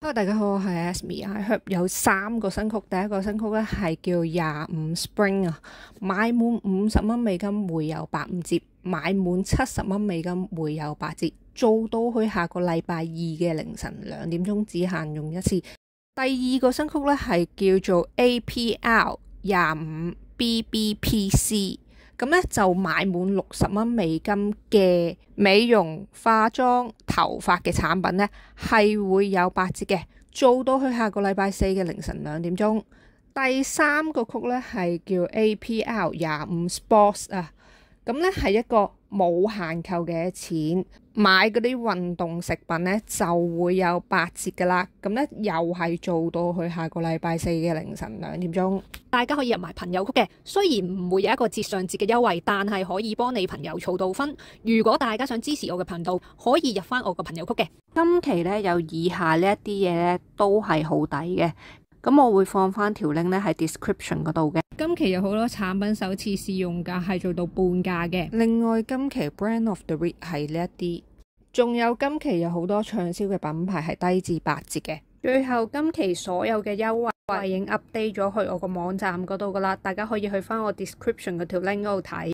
Hello，大家好，我係 Asmi。Herb 有3個新曲，第一個新曲咧係叫25 Spring 啊，買滿$50會有85折，買滿$70會有8折，做到去下個禮拜二嘅凌晨2點鐘，只限用一次。第二個新曲咧係叫做 APR 25 BBPC。咁咧就買滿$60嘅美容、化妝、頭髮嘅產品咧係會有8折嘅，做到去下個禮拜4嘅凌晨2點鐘。第三個曲咧係叫 APR 25 Sports 啊，咁咧係一個冇限購嘅錢，買嗰啲運動食品咧就會有8折噶啦。咁咧又係做到去下個禮拜4嘅凌晨2點鐘。大家可以入埋朋友曲嘅，雖然唔會有一個節上節嘅優惠，但係可以幫你朋友儲到分。如果大家想支持我嘅頻道，可以入翻我個朋友曲嘅。今期咧有以下呢一啲嘢咧都係好抵嘅，咁我會放翻條 link 咧喺 description 嗰度嘅。今期有好多產品首次試用價係做到半價嘅。另外今期 Brand of the Week 係呢一啲，仲有今期有好多暢銷嘅品牌係低至8折嘅。最後今期所有嘅優惠已經 update 咗去我個網站嗰度噶啦，大家可以去翻我 description 嗰條 link 嗰度睇。